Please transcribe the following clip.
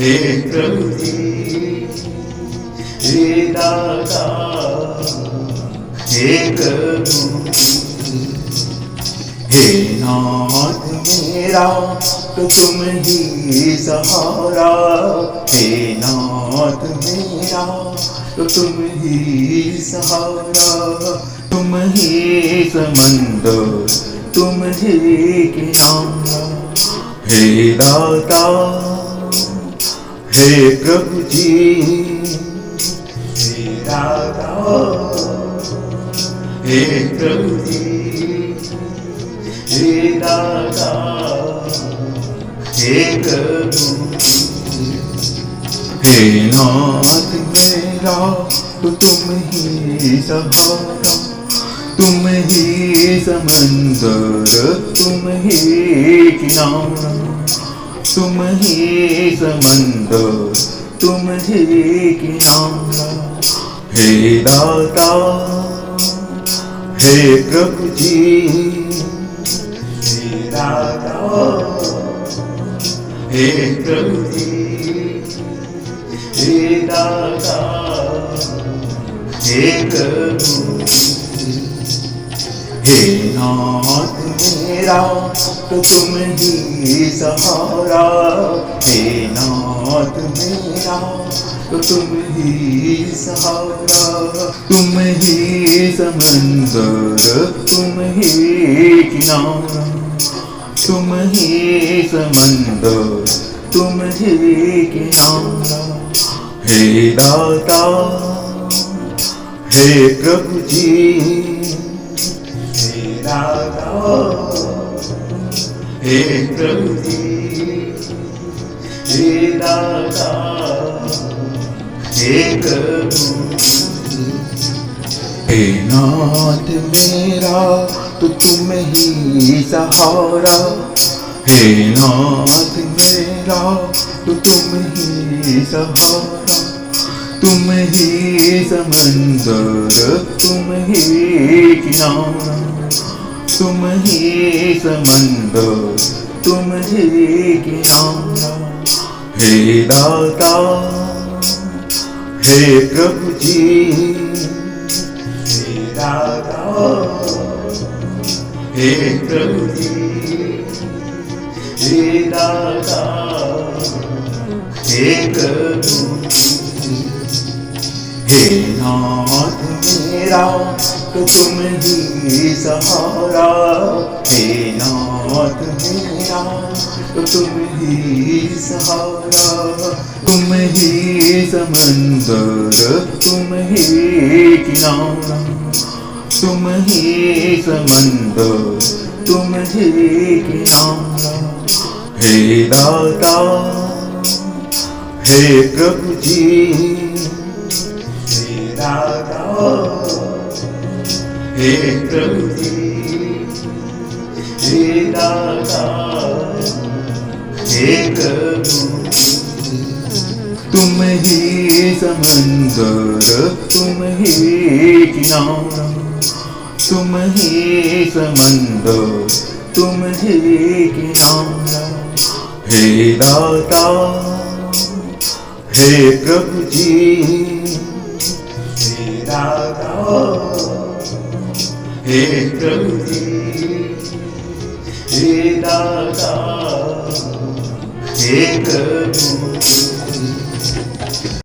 हे प्रभु जी, हे दाता, हे प्रभु, हे नाथ मेरा तो तुम ही सहारा, हे नाथ मेरा तो तुम ही सहारा, तुम ही समंदर, तुम ही किनारा, हे दाता, हे प्रभु जी, हे दाता, हे प्रभु जी, हे दाता, हे प्रभु, हे नाथ मेरा तो तुम ही सहारा, तुम ही समंदर, तुम ही किनारा, तुम ही समंदर, तुम ही किनारा, हे दाता, हे प्रभु जी, हे दाता, हे प्रभु जी, हे दाता, हे प्रभु, हे नाथ मेरा तो तुम ही सहारा, हे नाथ मेरा तो तुम ही सहारा, तुम ही समंदर, तुम ही किनारा, तुम ही समंदर, तुम ही किनारा, हे दाता, हे प्रभु जी, हे दाता, हे प्रभु जी, हे दाता, हे प्रभु, हे नाथ मेरा तो तुम ही सहारा, हे नाथ मेरा तो तुम ही सहारा, तुम ही समंदर, तुम ही किनारा, तुम ही समंदर, तुम ही किनारा, हे दाता, हे प्रभु जी, हे दाता, हे प्रभु जी, हे दाता, हे प्रभु, हे नाथ मेरा तो तुम ही सहारा, हे नाथ मेरा तो तुम ही सहारा, तुम ही समंदर, तुम ही किनारा, तुम ही समंदर, तुम ही किनारा, हे दाता, हे प्रभु जी, हे दाता, हे प्रभु जी, हे दाता, हे प्रभु, तुम ही समंदर, तुम ही किनारा, तुम ही समंदर, तुम ही किनारा, हे दाता, हे प्रभु जी, हे दाता, हे प्रभु जी, हे दाता, हे प्रभु।